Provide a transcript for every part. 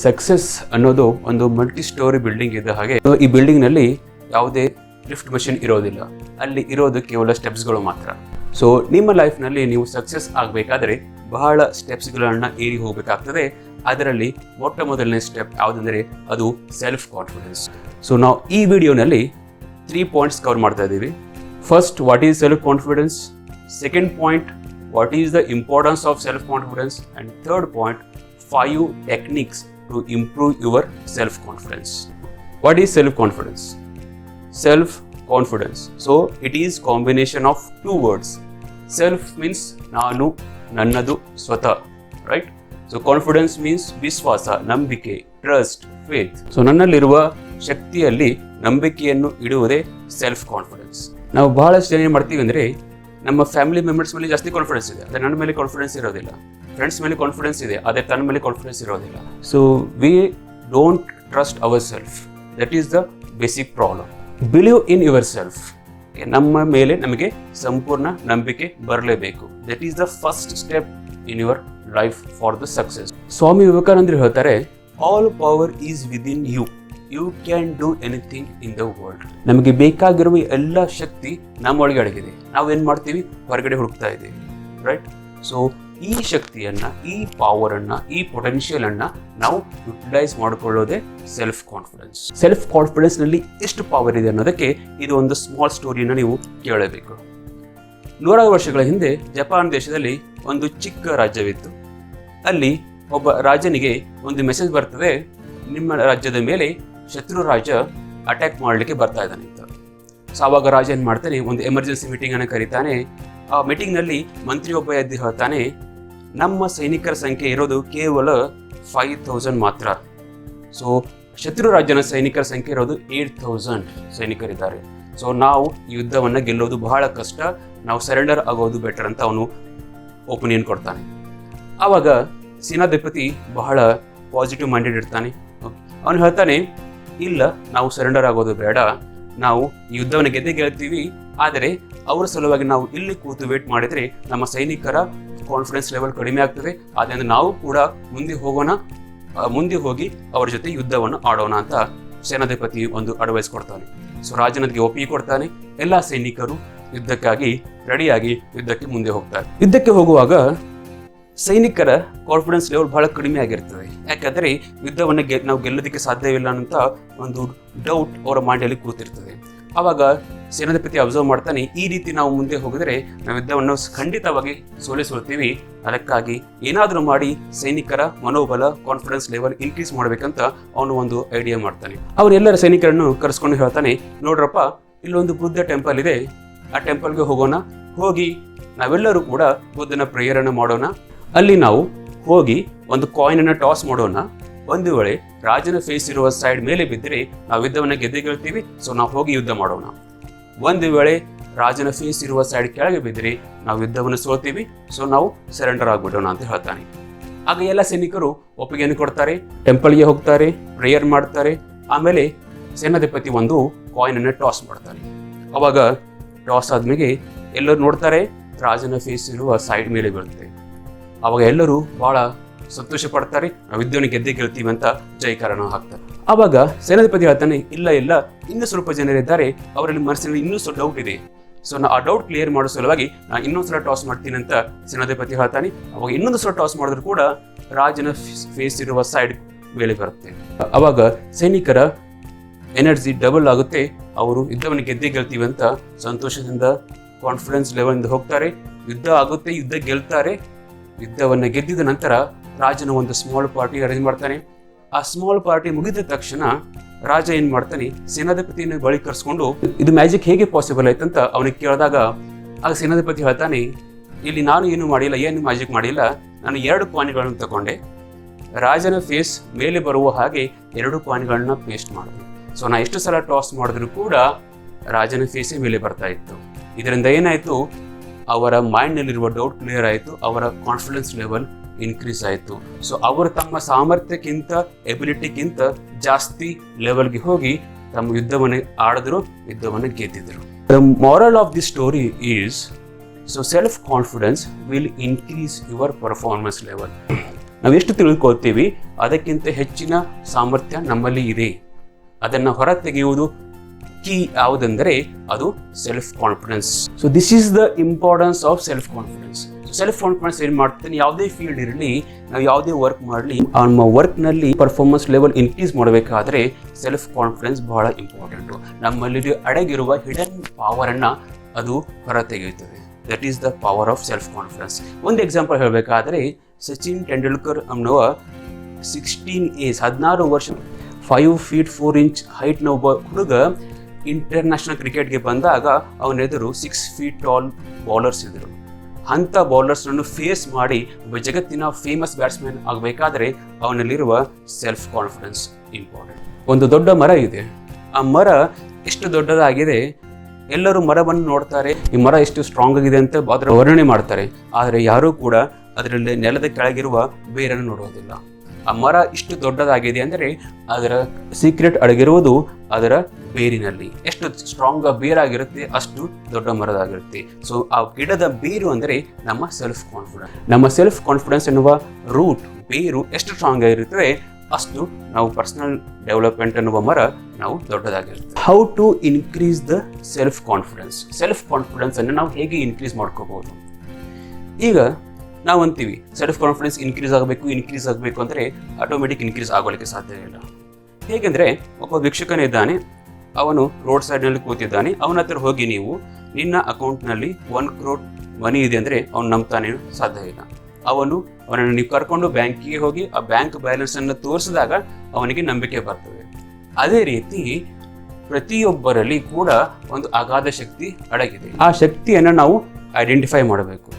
Success ಅನ್ನೋದು ಒಂದು multi story building ಇದ್ದ ಹಾಗೆ ಈ ಬಿಲ್ಡಿಂಗ್ ನಲ್ಲಿ ಯಾವುದೇ ಲಿಫ್ಟ್ ಮಷಿನ್ ಇರೋದಿಲ್ಲ, ಅಲ್ಲಿ ಇರೋದು ಕೇವಲ ಸ್ಟೆಪ್ಸ್ಗಳು ಮಾತ್ರ. ಸೊ ನಿಮ್ಮ ಲೈಫ್ ನಲ್ಲಿ ನೀವು ಸಕ್ಸಸ್ ಆಗಬೇಕಾದ್ರೆ ಬಹಳ ಸ್ಟೆಪ್ಸ್ಗಳನ್ನ ಏರಿ ಹೋಗಬೇಕಾಗ್ತದೆ. ಅದರಲ್ಲಿ ಮೊಟ್ಟ ಮೊದಲನೇ ಸ್ಟೆಪ್ ಯಾವುದಂದ್ರೆ ಅದು ಸೆಲ್ಫ್ ಕಾನ್ಫಿಡೆನ್ಸ್. ಸೊ ನಾವು ಈ ವಿಡಿಯೋನಲ್ಲಿ 3 ಪಾಯಿಂಟ್ಸ್ ಕವರ್ ಮಾಡ್ತಾ ಇದ್ದೀವಿ. First, what is self confidence. Second point, what is the importance of self confidence. And third point, 5 techniques to improve your self-confidence. What is self-confidence? Self-confidence. So, it is combination of 2 words. Self means nanu, nannadu, swata, right? So, confidence means viswasa, nambike, trust, faith. So, ನನ್ನಲ್ಲಿರುವ ಶಕ್ತಿಯಲ್ಲಿ ನಂಬಿಕೆಯನ್ನು ಇಡುವುದೇ self confidence. ನಾವು ಬಹಳಷ್ಟು ಜನ ಏನು ಮಾಡ್ತೀವಿ ಅಂದರೆ, ನಮ್ಮ ಫ್ಯಾಮಿಲಿ ಮೆಂಬರ್ಸ್ ಮೇಲೆ ಜಾಸ್ತಿ ಕಾನ್ಫಿಡೆನ್ಸ್ ಇದೆ, ಆದರೆ ನನ್ನ ಮೇಲೆ ಕಾನ್ಫಿಡೆನ್ಸ್ ಇರೋದಿಲ್ಲ. ಫ್ರೆಂಡ್ಸ್ ಮೇಲೆ ಕಾನ್ಫಿಡೆನ್ಸ್ ಇದೆ, ಅದೇ ತನ್ನ ಮೇಲೆ ಕಾನ್ಫಿಡೆನ್ಸ್ ಇರೋದಿಲ್ಲ. So we don't trust our self. That is the basic problem. Believe in your self. ನಮ್ಮ ಮೇಲೆ ನಮಗೆ ಸಂಪೂರ್ಣ ನಂಬಿಕೆ ಬರಲೇಬೇಕು. That is the first step in your life for the success. Swami ವಿವೇಕಾನಂದರು ಹೇಳ್ತಾರೆ, all power is within you. You can do anything in the world. ನಮಗೆ ಬೇಕಾಗಿರುವ ಎಲ್ಲ ಶಕ್ತಿ ನಮ್ಮೊಳಗೆ ಅಡಗಿದೆ. ನಾವೇನು ಮಾಡ್ತೀವಿ, ಹೊರಗಡೆ ಹುಡುಕ್ತಾ ಇದ್ದೀವಿ, ರೈಟ್? ಸೊ ಈ ಶಕ್ತಿಯನ್ನ, ಈ ಪವರ್ ಅನ್ನ, ಈ ಪೊಟೆನ್ಷಿಯಲ್ ಅನ್ನ ನಾವು ಯುಟಿಲೈಸ್ ಮಾಡಿಕೊಳ್ಳೋದೇ ಸೆಲ್ಫ್ ಕಾನ್ಫಿಡೆನ್ಸ್. ಸೆಲ್ಫ್ ಕಾನ್ಫಿಡೆನ್ಸ್ ನಲ್ಲಿ ಎಷ್ಟು ಪವರ್ ಇದೆ ಅನ್ನೋದಕ್ಕೆ ಇದು ಒಂದು ಸ್ಮಾಲ್ ಸ್ಟೋರಿನ ನೀವು ಕೇಳಬೇಕು. 100 ವರ್ಷಗಳ ಹಿಂದೆ ಜಪಾನ್ ದೇಶದಲ್ಲಿ ಒಂದು ಚಿಕ್ಕ ರಾಜ್ಯವಿತ್ತು. ಅಲ್ಲಿ ಒಬ್ಬ ರಾಜನಿಗೆ ಒಂದು ಮೆಸೇಜ್ ಬರ್ತದೆ, ನಿಮ್ಮ ರಾಜ್ಯದ ಮೇಲೆ ಶತ್ರು ರಾಜ ಅಟ್ಯಾಕ್ ಮಾಡಲಿಕ್ಕೆ ಬರ್ತಾ ಇದ್ದಾನೆ ಅಂತ. ಸೊ ಆವಾಗ ರಾಜ ಏನ್ ಮಾಡ್ತಾನೆ, ಒಂದು ಎಮರ್ಜೆನ್ಸಿ ಮೀಟಿಂಗ್ ಅನ್ನು ಕರೀತಾನೆ. ಆ ಮೀಟಿಂಗ್ ನಲ್ಲಿ ಮಂತ್ರಿ ಒಬ್ಬ ಎದ್ದು ಹೇಳ್ತಾನೆ, ನಮ್ಮ ಸೈನಿಕರ ಸಂಖ್ಯೆ ಇರೋದು ಕೇವಲ 5000 ಮಾತ್ರ. ಸೊ ಶತ್ರು ರಾಜ್ಯನ ಸೈನಿಕರ ಸಂಖ್ಯೆ ಇರೋದು 8000 ಸೈನಿಕರಿದ್ದಾರೆ. ಸೊ ನಾವು ಈ ಯುದ್ಧವನ್ನ ಗೆಲ್ಲೋದು ಬಹಳ ಕಷ್ಟ, ನಾವು ಸರೆಂಡರ್ ಆಗೋದು ಬೆಟರ್ ಅಂತ ಅವನು ಒಪಿನಿಯನ್ ಕೊಡ್ತಾನೆ. ಆವಾಗ ಸೇನಾಧಿಪತಿ ಬಹಳ ಪಾಸಿಟಿವ್ ಮೈಂಡೆಡ್ ಇರ್ತಾನೆ. ಅವನು ಹೇಳ್ತಾನೆ, ಇಲ್ಲ, ನಾವು ಸರೆಂಡರ್ ಆಗೋದು ಬೇಡ, ನಾವು ಈ ಯುದ್ಧವನ್ನು ಗೆಲ್ತೀವಿ. ಆದರೆ ಅವರ ಸಲುವಾಗಿ ನಾವು ಇಲ್ಲಿ ಕೂತು ವೇಟ್ ಮಾಡಿದ್ರೆ ನಮ್ಮ ಸೈನಿಕರ ಕಾನ್ಫಿಡೆನ್ಸ್ ಲೆವೆಲ್ ಕಡಿಮೆ ಆಗ್ತದೆ. ಆದ್ದರಿಂದ ನಾವು ಕೂಡ ಮುಂದೆ ಹೋಗಿ ಅವರ ಜೊತೆ ಯುದ್ಧವನ್ನು ಆಡೋಣ ಅಂತ ಸೇನಾಧಿಪತಿ ಒಂದು ಅಡ್ವೈಸ್ ಕೊಡ್ತಾನೆ. ಸೊ ರಾಜನಿಗೆ ಒಪ್ಪಿಗೆ ಕೊಡ್ತಾನೆ. ಎಲ್ಲಾ ಸೈನಿಕರು ಯುದ್ಧಕ್ಕಾಗಿ ರೆಡಿಯಾಗಿ ಯುದ್ಧಕ್ಕೆ ಮುಂದೆ ಹೋಗ್ತಾರೆ. ಯುದ್ಧಕ್ಕೆ ಹೋಗುವಾಗ ಸೈನಿಕರ ಕಾನ್ಫಿಡೆನ್ಸ್ ಲೆವೆಲ್ ಬಹಳ ಕಡಿಮೆ ಆಗಿರ್ತದೆ. ಯಾಕಂದ್ರೆ ಯುದ್ಧವನ್ನು ನಾವು ಗೆಲ್ಲೋದಕ್ಕೆ ಸಾಧ್ಯವಿಲ್ಲ ಅಂತ ಒಂದು ಡೌಟ್ ಅವರ ಮೈಂಡಲ್ಲಿ ಕೂತಿರ್ತದೆ. ಆವಾಗ ಸೇನಾಧಿಪತಿ ಅಬ್ಸರ್ವ್ ಮಾಡ್ತಾನೆ, ಈ ರೀತಿ ನಾವು ಮುಂದೆ ಹೋಗಿದ್ರೆ ನಾವು ಯುದ್ಧವನ್ನು ಖಂಡಿತವಾಗಿ ಸೋಲಿಸುತ್ತೀವಿ. ಅದಕ್ಕಾಗಿ ಏನಾದರೂ ಮಾಡಿ ಸೈನಿಕರ ಮನೋಬಲ, ಕಾನ್ಫಿಡೆನ್ಸ್ ಲೆವೆಲ್ ಇನ್ಕ್ರೀಸ್ ಮಾಡ್ಬೇಕಂತ ಅವನು ಒಂದು ಐಡಿಯಾ ಮಾಡ್ತಾನೆ. ಅವರೆಲ್ಲರ ಸೈನಿಕರನ್ನು ಕರೆಸ್ಕೊಂಡು ಹೇಳ್ತಾನೆ, ನೋಡ್ರಪ್ಪ, ಇಲ್ಲೊಂದು ಬುದ್ಧ ಟೆಂಪಲ್ ಇದೆ, ಆ ಟೆಂಪಲ್ಗೆ ಹೋಗೋಣ. ಹೋಗಿ ನಾವೆಲ್ಲರೂ ಕೂಡ ಬುದ್ಧನ ಪ್ರೇಯರ್ ಅನ್ನು ಮಾಡೋಣ. ಅಲ್ಲಿ ನಾವು ಹೋಗಿ ಒಂದು ಕಾಯಿನ್ ಅನ್ನ ಟಾಸ್ ಮಾಡೋಣ. ಒಂದು ವೇಳೆ ರಾಜನ ಫೇಸ್ ಇರುವ ಸೈಡ್ ಮೇಲೆ ಬಿದ್ದರೆ ನಾವು ಯುದ್ಧವನ್ನ ಗೆದ್ದಿಗೆಳ್ತೀವಿ. ಸೊ ನಾವು ಹೋಗಿ ಯುದ್ಧ ಮಾಡೋಣ. ಒಂದು ವೇಳೆ ರಾಜನ ಫೇಸ್ ಇರುವ ಸೈಡ್ ಕೆಳಗೆ ಬಿದ್ದರೆ ನಾವು ಯುದ್ಧವನ್ನು ಸೋಲ್ತೀವಿ. ಸೊ ನಾವು ಸರೆಂಡರ್ ಆಗ್ಬಿಡೋಣ ಅಂತ ಹೇಳ್ತಾನೆ. ಆಗ ಎಲ್ಲ ಸೈನಿಕರು ಒಪ್ಪಿಗೆಯನ್ನು ಕೊಡ್ತಾರೆ, ಟೆಂಪಲ್ಗೆ ಹೋಗ್ತಾರೆ, ಪ್ರೇಯರ್ ಮಾಡ್ತಾರೆ. ಆಮೇಲೆ ಸೇನಾಧಿಪತಿ ಒಂದು ಕಾಯಿನ್ ಅನ್ನ ಟಾಸ್ ಮಾಡ್ತಾನೆ. ಅವಾಗ ಟಾಸ್ ಆದ್ಮೇಲೆ ಎಲ್ಲರೂ ನೋಡ್ತಾರೆ, ರಾಜನ ಫೇಸ್ ಇರುವ ಸೈಡ್ ಮೇಲೆ ಬೀಳುತ್ತೆ. ಅವಾಗ ಎಲ್ಲರೂ ಬಹಳ ಸಂತೋಷ ಪಡ್ತಾರೆ, ನಾವು ಯುದ್ಧವನ್ನು ಗೆಲ್ತೀವಿ ಅಂತ ಜೈಕಾರನ ಹಾಕ್ತಾರೆ. ಅವಾಗ ಸೇನಾಧಿಪತಿ ಹೇಳ್ತಾನೆ, ಇಲ್ಲ, ಇನ್ನೂ ಸ್ವಲ್ಪ ಜನರಿದ್ದಾರೆ, ಅವರಲ್ಲಿ ಮನಸ್ಸಿನಲ್ಲಿ ಇನ್ನೂ ಸ್ವಲ್ಪ ಡೌಟ್ ಇದೆ. ಸೊ ಆ ಡೌಟ್ ಕ್ಲಿಯರ್ ಮಾಡೋ ಸಲುವಾಗಿ ನಾನು ಇನ್ನೊಂದ್ಸಲ ಟಾಸ್ ಮಾಡ್ತೀನಿ ಅಂತ ಸೇನಾಧಿಪತಿ ಹೇಳ್ತಾನೆ. ಅವಾಗ ಇನ್ನೊಂದು ಸಲ ಟಾಸ್ ಮಾಡಿದ್ರು ಕೂಡ ರಾಜನ ಫೇಸ್ ಇರುವ ಸೈಡ್ ಮೇಲೆ ಬರುತ್ತೆ. ಅವಾಗ ಸೈನಿಕರ ಎನರ್ಜಿ ಡಬಲ್ ಆಗುತ್ತೆ. ಅವರು ಯುದ್ಧವನ್ನು ಗೆಲ್ತೀವಿ ಅಂತ ಸಂತೋಷದಿಂದ, ಕಾನ್ಫಿಡೆನ್ಸ್ ಲೆವೆಲ್ ಇಂದ ಹೋಗ್ತಾರೆ. ಯುದ್ಧ ಆಗುತ್ತೆ, ಯುದ್ಧ ಗೆಲ್ತಾರೆ. ಯುದ್ಧವನ್ನು ಗೆದ್ದಿದ ನಂತರ ರಾಜನ ಒಂದು ಸ್ಮಾಲ್ ಪಾರ್ಟಿ ಅರೇಂಜ್ ಮಾಡ್ತಾನೆ. ಆ ಸ್ಮಾಲ್ ಪಾರ್ಟಿ ಮುಗಿದ ತಕ್ಷಣ ರಾಜ ಏನ್ ಮಾಡ್ತಾನೆ, ಸೇನಾಧಿಪತಿಯನ್ನು ಬಳಿ ಕರ್ಸ್ಕೊಂಡು ಇದು ಮ್ಯಾಜಿಕ್ ಹೇಗೆ ಪಾಸಿಬಲ್ ಆಯ್ತಂತ ಅವನಿಗೆ ಕೇಳಿದಾಗ ಆಗ ಸೇನಾಧಿಪತಿ ಹೇಳ್ತಾನೆ, ಇಲ್ಲಿ ನಾನು ಏನು ಮಾಡಿಲ್ಲ, ಏನು ಮ್ಯಾಜಿಕ್ ಮಾಡಿಲ್ಲ, ನಾನು 2 ಕಾಯಿನ್ಗಳನ್ನು ತಗೊಂಡೆ, ರಾಜನ ಫೇಸ್ ಮೇಲೆ ಬರುವ ಹಾಗೆ 2 ಕಾಯಿನ್ಗಳನ್ನ ಪೇಸ್ಟ್ ಮಾಡಿದೆ. ಸೊ ನಾ ಎಷ್ಟು ಸಲ ಟಾಸ್ ಮಾಡಿದ್ರು ಕೂಡ ರಾಜನ ಫೇಸೇ ಮೇಲೆ ಬರ್ತಾ ಇತ್ತು. ಇದರಿಂದ ಏನಾಯ್ತು, ಅವರ ಮೈಂಡ್ ನಲ್ಲಿರುವ ಡೌಟ್ ಕ್ಲಿಯರ್ ಆಯಿತು, ಅವರ ಕಾನ್ಫಿಡೆನ್ಸ್ ಲೆವೆಲ್ ಇನ್ಕ್ರೀಸ್ ಆಯಿತು. ಸೊ ಅವರು ತಮ್ಮ ಸಾಮರ್ಥ್ಯಕ್ಕಿಂತ, ಎಬಿಲಿಟಿಗಿಂತ ಜಾಸ್ತಿ ಲೆವೆಲ್ಗೆ ಹೋಗಿ ತಮ್ಮ ಯುದ್ಧವನ್ನು ಆಡಿದ್ರು, ಯುದ್ಧವನ್ನು ಗೆದ್ದಿದ್ರು. The moral of the story is, so self confidence will increase your performance level. ನಾವು ಎಷ್ಟು ತಿಳ್ಕೊಳ್ತೀವಿ ಅದಕ್ಕಿಂತ ಹೆಚ್ಚಿನ ಸಾಮರ್ಥ್ಯ ನಮ್ಮಲ್ಲಿ ಇದೆ. ಅದನ್ನು ಹೊರ ತೆಗೆಯುವುದು ಕೀ ಯಾವುದೆಂದರೆ ಅದು self confidence. So this is the importance of self confidence. Self confidence ಏನು ಮಾಡ್ತಾನೆ, ಯಾವುದೇ ಫೀಲ್ಡ್ ಇರಲಿ, ನಾವು ಯಾವುದೇ ವರ್ಕ್ ಮಾಡಲಿ, ನಮ್ಮ ವರ್ಕ್ನಲ್ಲಿ ಪರ್ಫಾರ್ಮೆನ್ಸ್ ಲೆವೆಲ್ ಇನ್ಕ್ರೀಸ್ ಮಾಡಬೇಕಾದ್ರೆ ಸೆಲ್ಫ್ ಕಾನ್ಫಿಡೆನ್ಸ್ ಬಹಳ ಇಂಪಾರ್ಟೆಂಟು. ನಮ್ಮಲ್ಲಿ ಅಡಗಿರುವ ಹಿಡನ್ ಪವರನ್ನು ಅದು ಹೊರ ತೆಗೆಯುತ್ತದೆ. That is the power of self confidence. ಒಂದು ಎಕ್ಸಾಂಪಲ್ ಹೇಳಬೇಕಾದ್ರೆ ಸಚಿನ್ ತೆಂಡೂಲ್ಕರ್ ಅನ್ನುವ 16 ವರ್ಷ 5 feet 4 inch ಹೈಟ್ನ ಒಬ್ಬ ಹುಡುಗ ಇಂಟರ್ನ್ಯಾಷನಲ್ ಕ್ರಿಕೆಟ್ಗೆ ಬಂದಾಗ ಅವನ ಎದುರು 6 feet tall ಬೌಲರ್ಸ್ ಇದ್ದರು. ಅಂಥ ಬೌಲರ್ಸ್ನನ್ನು ಫೇಸ್ ಮಾಡಿ ಒಬ್ಬ ಜಗತ್ತಿನ ಫೇಮಸ್ ಬ್ಯಾಟ್ಸ್ಮನ್ ಆಗಬೇಕಾದ್ರೆ ಅವನಲ್ಲಿರುವ ಸೆಲ್ಫ್ ಕಾನ್ಫಿಡೆನ್ಸ್ ಇಂಪಾರ್ಟೆಂಟ್. ಒಂದು ದೊಡ್ಡ ಮರ ಇದೆ. ಆ ಮರ ಎಷ್ಟು ದೊಡ್ಡದಾಗಿದೆ, ಎಲ್ಲರೂ ಮರವನ್ನು ನೋಡ್ತಾರೆ, ಈ ಮರ ಎಷ್ಟು ಸ್ಟ್ರಾಂಗ್ ಆಗಿದೆ ಅಂತ ಅದರ ವರ್ಣನೆ ಮಾಡ್ತಾರೆ. ಆದರೆ ಯಾರೂ ಕೂಡ ಅದರಲ್ಲಿ ನೆಲದ ಕೆಳಗಿರುವ ಬೇರನ್ನು ನೋಡೋದಿಲ್ಲ. ಆ ಮರ ಇಷ್ಟು ದೊಡ್ಡದಾಗಿದೆ ಅಂದರೆ ಅದರ ಸೀಕ್ರೆಟ್ ಅಡಗಿರುವುದು ಅದರ ಬೇರಿನಲ್ಲಿ. ಎಷ್ಟು ಸ್ಟ್ರಾಂಗ್ ಬೇರಾಗಿರುತ್ತೆ ಅಷ್ಟು ದೊಡ್ಡ ಮರದಾಗಿರುತ್ತೆ. ಸೊ ಆ ಗಿಡದ ಬೇರು ಅಂದರೆ ನಮ್ಮ ಸೆಲ್ಫ್ ಕಾನ್ಫಿಡೆನ್ಸ್. ನಮ್ಮ ಸೆಲ್ಫ್ ಕಾನ್ಫಿಡೆನ್ಸ್ ಎನ್ನುವ ರೂಟ್, ಬೇರು ಎಷ್ಟು ಸ್ಟ್ರಾಂಗ್ ಆಗಿರುತ್ತದೆ ಅಷ್ಟು ನಾವು ಪರ್ಸನಲ್ ಡೆವಲಪ್ಮೆಂಟ್ ಅನ್ನುವ ಮರ ನಾವು ದೊಡ್ಡದಾಗಿರುತ್ತೆ. How to increase the self confidence. Self confidence ಅನ್ನು ನಾವು ಹೇಗೆ ಇನ್ಕ್ರೀಸ್ ಮಾಡ್ಕೋಬಹುದು? ಈಗ ನಾವು ಅಂತೀವಿ ಸೆಲ್ಫ್ ಕಾನ್ಫಿಡೆನ್ಸ್ ಇನ್ಕ್ರೀಸ್ ಆಗಬೇಕು ಅಂದರೆ ಆಟೋಮೆಟಿಕ್ ಇನ್ಕ್ರೀಸ್ ಆಗೋಲಿಕ್ಕೆ ಸಾಧ್ಯ ಇಲ್ಲ. ಹೇಗೆಂದರೆ ಒಬ್ಬ ಭಿಕ್ಷುಕನಿದ್ದಾನೆ, ಅವನು ರೋಡ್ ಸೈಡ್ನಲ್ಲಿ ಕೂತಿದ್ದಾನೆ. ಅವನ ಹತ್ರ ಹೋಗಿ ನೀವು ನಿನ್ನ ಅಕೌಂಟ್ನಲ್ಲಿ 1 crore ಮನಿ ಇದೆ ಅಂದರೆ ಅವನು ನಂಬ್ತಾನೆ? ಸಾಧ್ಯ ಇಲ್ಲ. ಅವನನ್ನು ನೀವು ಕರ್ಕೊಂಡು ಬ್ಯಾಂಕಿಗೆ ಹೋಗಿ ಆ ಬ್ಯಾಂಕ್ ಬ್ಯಾಲೆನ್ಸ್ ಅನ್ನು ತೋರಿಸಿದಾಗ ಅವನಿಗೆ ನಂಬಿಕೆ ಬರ್ತದೆ. ಅದೇ ರೀತಿ ಪ್ರತಿಯೊಬ್ಬರಲ್ಲಿ ಕೂಡ ಒಂದು ಅಗಾಧ ಶಕ್ತಿ ಅಡಗಿದೆ. ಆ ಶಕ್ತಿಯನ್ನು ನಾವು ಐಡೆಂಟಿಫೈ ಮಾಡಬೇಕು.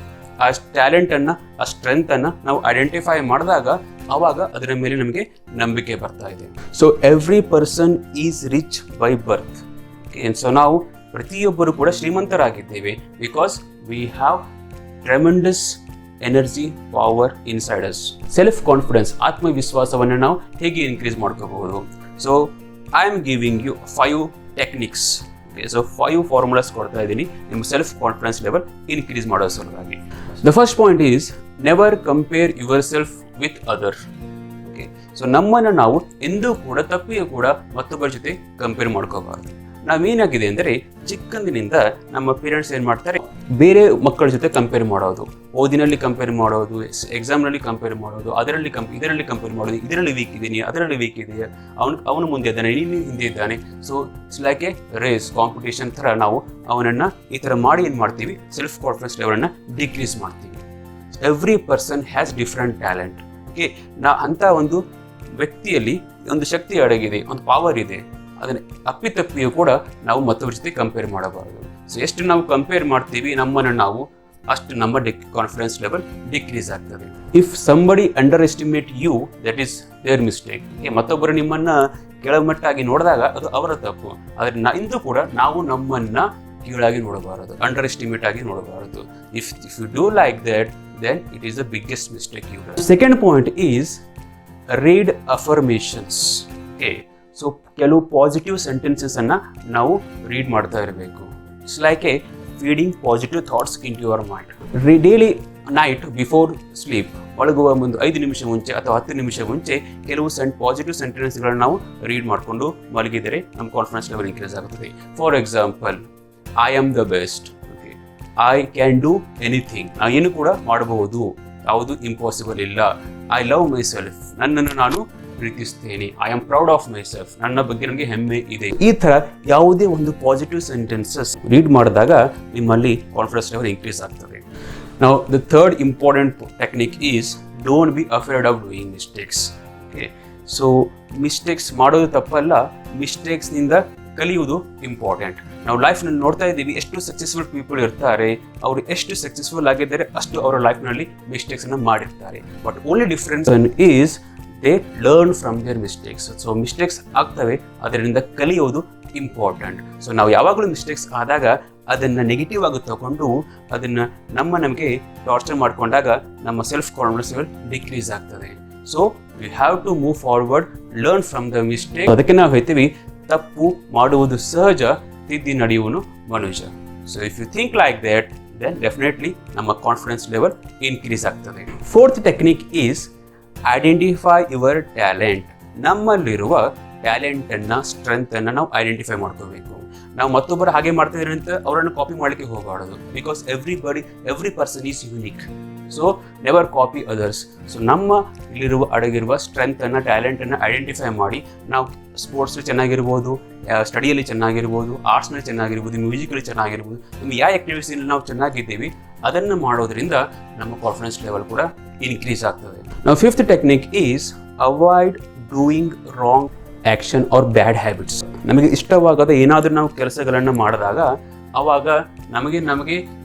ಆ ಟ್ಯಾಲೆಂಟನ್ನು, ಆ ಸ್ಟ್ರೆಂತನ್ನು ನಾವು ಐಡೆಂಟಿಫೈ ಮಾಡಿದಾಗ ಆವಾಗ ಅದರ ಮೇಲೆ ನಮಗೆ ನಂಬಿಕೆ ಬರ್ತಾ ಇದೆ. So every person is rich by birth. So ನಾವು ಪ್ರತಿಯೊಬ್ಬರು ಕೂಡ ಶ್ರೀಮಂತರಾಗಿದ್ದೇವೆ because we have tremendous energy power inside us. Self confidence, ಆತ್ಮವಿಶ್ವಾಸವನ್ನು ನಾವು ಹೇಗೆ ಇನ್ಕ್ರೀಸ್ ಮಾಡ್ಕೋಬಹುದು? So I am giving you 5 techniques. So 5 formulas ಕೊಡ್ತಾ ಇದ್ದೀನಿ ನಿಮ್ಮ ಸೆಲ್ಫ್ ಕಾನ್ಫಿಡೆನ್ಸ್ ಲೆವೆಲ್ ಇನ್ಕ್ರೀಸ್ ಮಾಡೋ ಸಲುವಾಗಿ. The first point is never compare your self with other. Okay, so ನಮ್ಮನ್ನು ನಾವು ಎಂದೂ ಕೂಡ ತಪ್ಪಿಯೂ ಕೂಡ ಮತ್ತೊಬ್ಬರ ಜೊತೆ ಕಂಪೇರ್ ಮಾಡ್ಕೋಬಾರ್ದು. ನಾವೇನಾಗಿದೆ ಅಂದರೆ ಚಿಕ್ಕಂದಿನಿಂದ ನಮ್ಮ ಪೇರೆಂಟ್ಸ್ ಏನು ಮಾಡ್ತಾರೆ, ಬೇರೆ ಮಕ್ಕಳ ಜೊತೆ ಕಂಪೇರ್ ಮಾಡೋದು, ಓದಿನಲ್ಲಿ ಕಂಪೇರ್ ಮಾಡೋದು, ಎಕ್ಸಾಮ್ನಲ್ಲಿ ಕಂಪೇರ್ ಮಾಡೋದು, ಇದರಲ್ಲಿ ಕಂಪೇರ್ ಮಾಡೋದು, ಇದರಲ್ಲಿ ವೀಕ್ ಇದ್ದೀನಿ, ಅದರಲ್ಲಿ ವೀಕ್ ಇದೆಯಾ, ಅವನು ಮುಂದೆ ಇದ್ದಾನೆ, ನೀನು ಹಿಂದೆ ಇದ್ದಾನೆ. So it's like a race, competition ಥರ ನಾವು ಅವನನ್ನು ಈ ಥರ ಮಾಡಿ ಏನು ಮಾಡ್ತೀವಿ, ಸೆಲ್ಫ್ ಕಾನ್ಫಿಡೆನ್ಸ್ ಲೆವೆಲನ್ನು ಡಿಕ್ರೀಸ್ ಮಾಡ್ತೀವಿ. Every person has different talent. Okay, ಅಂಥ ಒಂದು ವ್ಯಕ್ತಿಯಲ್ಲಿ ಒಂದು ಶಕ್ತಿ ಅಡಗಿದೆ, ಒಂದು ಪವರ್ ಇದೆ. ಅದನ್ನು ಅಪ್ಪಿತಪ್ಪಿಯೂ ಕೂಡ ನಾವು ಮತ್ತೊಬ್ಬರ ಜೊತೆ ಕಂಪೇರ್ ಮಾಡಬಾರದು. ಸೊ ಎಷ್ಟು ನಾವು ಕಂಪೇರ್ ಮಾಡ್ತೀವಿ ನಮ್ಮನ್ನು ನಾವು, ಅಷ್ಟು ನಮ್ಮ ಕಾನ್ಫಿಡೆನ್ಸ್ ಲೆವೆಲ್ ಡಿಕ್ರೀಸ್ ಆಗ್ತದೆ. If somebody underestimate you, that is their mistake. ಮತ್ತೊಬ್ಬರು ನಿಮ್ಮನ್ನು ಕೆಳಮಟ್ಟಾಗಿ ನೋಡಿದಾಗ ಅದು ಅವರ ತಪ್ಪು. ಆದರೆ ಇಂದು ಕೂಡ ನಾವು ನಮ್ಮನ್ನು ಕೀಳಾಗಿ ನೋಡಬಾರದು, ಅಂಡರ್ ಎಸ್ಟಿಮೇಟ್ ಆಗಿ ನೋಡಬಾರದು. If you do like that, then it is the biggest mistake you do. Second point is read affirmations. Okay, so ಕೆಲವು ಪಾಸಿಟಿವ್ ಸೆಂಟೆನ್ಸಸ್ ಅನ್ನ ನಾವು ರೀಡ್ ಮಾಡ್ತಾ ಇರಬೇಕು. It's like a feeding positive thoughts into your mind. Daily night before sleep, ಮಲಗುವ ಮುಂದೆ 5 ನಿಮಿಷ ಮುಂಚೆ ಅಥವಾ 10 ನಿಮಿಷ ಮುಂಚೆ ಕೆಲವು ಪಾಸಿಟಿವ್ ಸೆಂಟೆನ್ಸ್ಗಳನ್ನ ನಾವು ರೀಡ್ ಮಾಡಿಕೊಂಡು ಮಲಗಿದರೆ ನಮ್ಮ ಕಾನ್ಫಿಡೆನ್ಸ್ ಲೆವೆಲ್ ಇನ್ಕ್ರೀಸ್ ಆಗುತ್ತದೆ. For example, I am the best, I can do anything, ನಾನು ಏನು ಕೂಡ ಮಾಡಬಹುದು, ಯಾವುದು ಇಂಪಾಸಿಬಲ್ ಇಲ್ಲ. ಐ ಲವ್ ಮೈ ಸೆಲ್ಫ್, ನನ್ನನ್ನು ನಾನು ಪ್ರೀತಿಸ್ತೇನೆ. I am proud of my self, ನನ್ನ ಬಗ್ಗೆ ನನಗೆ ಹೆಮ್ಮೆ ಇದೆ. ಈ ಥರ ಯಾವುದೇ ಒಂದು ಪಾಸಿಟಿವ್ ಸೆಂಟೆನ್ಸಸ್ ರೀಡ್ ಮಾಡಿದಾಗ ನಿಮ್ಮಲ್ಲಿ ಕಾನ್ಫಿಡೆನ್ಸ್ ಲೆವೆಲ್ ಇನ್ಕ್ರೀಸ್ ಆಗ್ತದೆ. ನಾವು the third important technique is don't be afraid of doing mistakes. Okay, so mistakes ಮಾಡೋದು ತಪ್ಪಲ್ಲ, ಮಿಸ್ಟೇಕ್ಸ್ನಿಂದ ಕಲಿಯುವುದು ಇಂಪಾರ್ಟೆಂಟ್. ನಾವು ಲೈಫ್ನಲ್ಲಿ ನೋಡ್ತಾ ಇದ್ದೀವಿ, ಎಷ್ಟು ಸಕ್ಸಸ್ಫುಲ್ ಪೀಪಲ್ ಇರ್ತಾರೆ, ಅವರು ಎಷ್ಟು ಸಕ್ಸಸ್ಫುಲ್ ಆಗಿದ್ದಾರೆ ಅಷ್ಟು ಅವರ ಲೈಫ್ನಲ್ಲಿ ಮಿಸ್ಟೇಕ್ಸನ್ನು ಮಾಡಿರ್ತಾರೆ. But only difference is they learn from their mistakes. So mistakes ಆಗ್ತವೆ, ಅದರಿಂದ ಕಲಿಯೋದು ಇಂಪಾರ್ಟೆಂಟ್. ಸೊ ನಾವು ಯಾವಾಗಲೂ ಮಿಸ್ಟೇಕ್ಸ್ ಆದಾಗ ಅದನ್ನು ನೆಗೆಟಿವ್ ಆಗಿ ತಗೊಂಡು ಅದನ್ನು ನಮಗೆ ಟಾರ್ಚರ್ ಮಾಡಿಕೊಂಡಾಗ ನಮ್ಮ ಸೆಲ್ಫ್ ಕಾನ್ಫಿಡೆನ್ಸ್ ಲೆವೆಲ್ ಡಿಕ್ರೀಸ್ ಆಗ್ತದೆ. So we have to move forward, learn from the mistake. ಅದಕ್ಕೆ ನಾವು ಹೇಳ್ತೀವಿ ತಪ್ಪು ಮಾಡುವುದು ಸಹಜ, ತಿದ್ದಿ ನಡೆಯುವನು ಮನುಷ್ಯ. So if you think like that, then definitely ನಮ್ಮ ಕಾನ್ಫಿಡೆನ್ಸ್ ಲೆವೆಲ್ ಇನ್ಕ್ರೀಸ್ ಆಗ್ತದೆ. Fourth technique is identify your talent. ನಮ್ಮಲ್ಲಿರುವ ಟ್ಯಾಲೆಂಟನ್ನು, ಸ್ಟ್ರೆಂತನ್ನು ನಾವು ಐಡೆಂಟಿಫೈ ಮಾಡ್ಕೋಬೇಕು. ನಾವು ಮತ್ತೊಬ್ಬರು ಹಾಗೆ ಮಾಡ್ತಿದ್ರೆ ಅಂತ ಅವರನ್ನು ಕಾಪಿ ಮಾಡಲಿಕ್ಕೆ ಹೋಗಬಾರ್ದು. Because every person is unique. So never copy others. So ನಮ್ಮ ಇಲ್ಲಿರುವ ಅಡಗಿರುವ ಸ್ಟ್ರೆಂತನ್ನು, ಟ್ಯಾಲೆಂಟನ್ನು ಐಡೆಂಟಿಫೈ ಮಾಡಿ ನಾವು ಸ್ಪೋರ್ಟ್ಸ್ ಚೆನ್ನಾಗಿರ್ಬೋದು, ಸ್ಟಡಿಯಲ್ಲಿ ಚೆನ್ನಾಗಿರ್ಬೋದು, ಆರ್ಟ್ಸ್ನಲ್ಲಿ ಚೆನ್ನಾಗಿರ್ಬೋದು, ಮ್ಯೂಸಿಕಲ್ಲಿ ಚೆನ್ನಾಗಿರ್ಬೋದು, ನಿಮ್ಗೆ ಯಾವ ಆ್ಯಕ್ಟಿವಿಟೀಸಲ್ಲಿ ನಾವು ಚೆನ್ನಾಗಿದ್ದೀವಿ ಅದನ್ನು ಮಾಡೋದ್ರಿಂದ ನಮ್ಮ ಕಾನ್ಫಿಡೆನ್ಸ್ ಲೆವೆಲ್ ಕೂಡ ಇನ್ಕ್ರೀಸ್ ಆಗ್ತದೆ. ನಾವು fifth technique is avoid doing wrong action or bad habits. ನಮಗೆ ಇಷ್ಟವಾಗದ ಏನಾದರೂ ನಾವು ಕೆಲಸಗಳನ್ನು ಮಾಡಿದಾಗ ಆವಾಗ ನಮಗೆ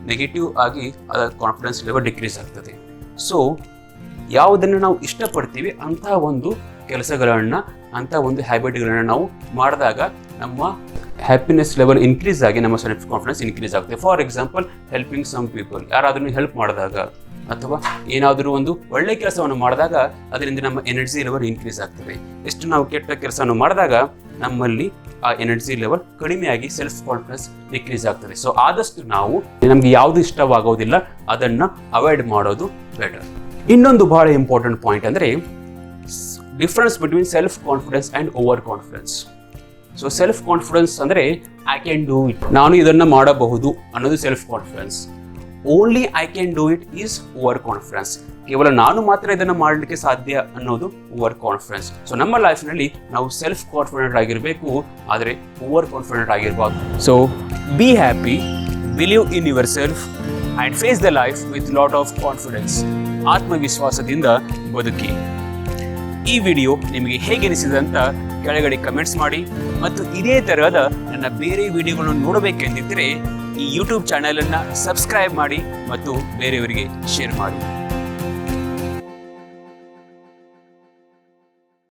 ನೆಗೆಟಿವ್ ಆಗಿ ಅದರ ಕಾನ್ಫಿಡೆನ್ಸ್ ಲೆವೆಲ್ ಡಿಕ್ರೀಸ್ ಆಗ್ತದೆ. ಸೊ ಯಾವುದನ್ನು ನಾವು ಇಷ್ಟಪಡ್ತೀವಿ ಅಂಥ ಒಂದು ಕೆಲಸಗಳನ್ನು, ಅಂಥ ಒಂದು ಹ್ಯಾಬಿಟ್ಗಳನ್ನು ನಾವು ಮಾಡಿದಾಗ ನಮ್ಮ ಹ್ಯಾಪಿನೆಸ್ ಲೆವೆಲ್ ಇನ್ಕ್ರೀಸ್ ಆಗಿ ನಮ್ಮ ಸೆಲ್ಫ್ ಕಾನ್ಫಿಡೆನ್ಸ್ ಇನ್ಕ್ರೀಸ್ ಆಗ್ತದೆ. For example, helping some people. ಯಾರಾದ್ರೂ ಹೆಲ್ಪ್ ಮಾಡಿದಾಗ ಅಥವಾ ಏನಾದರೂ ಒಂದು ಒಳ್ಳೆ ಕೆಲಸವನ್ನು ಮಾಡಿದಾಗ ಅದರಿಂದ ನಮ್ಮ ಎನರ್ಜಿ ಲೆವೆಲ್ ಇನ್ಕ್ರೀಸ್ ಆಗ್ತದೆ. ಎಷ್ಟು ನಾವು ಕೆಟ್ಟ ಕೆಲಸವನ್ನು ಮಾಡಿದಾಗ ನಮ್ಮಲ್ಲಿ ಆ ಎನರ್ಜಿ ಲೆವೆಲ್ ಕಡಿಮೆಯಾಗಿ ಸೆಲ್ಫ್ ಕಾನ್ಫಿಡೆನ್ಸ್ ಡಿಕ್ರೀಸ್ ಆಗ್ತದೆ. ಸೊ ಆದಷ್ಟು ನಾವು ನಮಗೆ ಯಾವುದು ಇಷ್ಟವಾಗೋದಿಲ್ಲ ಅದನ್ನು ಅವಾಯ್ಡ್ ಮಾಡೋದು ಬೆಟರ್. ಇನ್ನೊಂದು ಬಹಳ ಇಂಪಾರ್ಟೆಂಟ್ ಪಾಯಿಂಟ್ ಅಂದರೆ difference between self confidence and over confidence. So self confidence ಅಂದರೆ ಐ ಕ್ಯಾನ್ ಡೂ ಇಟ್, ನಾನು ಇದನ್ನು ಮಾಡಬಹುದು ಅನ್ನೋದು self confidence. Only I can do it is over confidence. ಕೇವಲ ನಾನು ಮಾತ್ರ ಇದನ್ನು ಮಾಡಲಿಕ್ಕೆ ಸಾಧ್ಯ ಅನ್ನೋದು ಓವರ್ ಕಾನ್ಫಿಡೆನ್ಸ್. ಸೊ ನಮ್ಮ ಲೈಫ್ನಲ್ಲಿ ನಾವು ಸೆಲ್ಫ್ ಕಾನ್ಫಿಡೆಂಟ್ ಆಗಿರಬೇಕು, ಆದರೆ ಓವರ್ ಕಾನ್ಫಿಡೆಂಟ್ ಆಗಿರಬಾರ್ದು. So be happy, believe in your self and face the life with lot of confidence. ಆತ್ಮವಿಶ್ವಾಸದಿಂದ ಬದುಕಿ. ಈ ವಿಡಿಯೋ ನಿಮಗೆ ಹೇಗೆ ಅನಿಸಿದೆ ಅಂತ ಕೆಳಗಡೆ ಕಮೆಂಟ್ಸ್ ಮಾಡಿ, ಮತ್ತು ಇದೇ ತರಹದ ನನ್ನ ಬೇರೆ ವಿಡಿಯೋಗಳನ್ನು ನೋಡಬೇಕೆಂದಿದ್ದರೆ ಈ ಯೂಟ್ಯೂಬ್ ಚಾನೆಲನ್ನು ಸಬ್ಸ್ಕ್ರೈಬ್ ಮಾಡಿ ಮತ್ತು ಬೇರೆಯವರಿಗೆ ಶೇರ್ ಮಾಡಿ.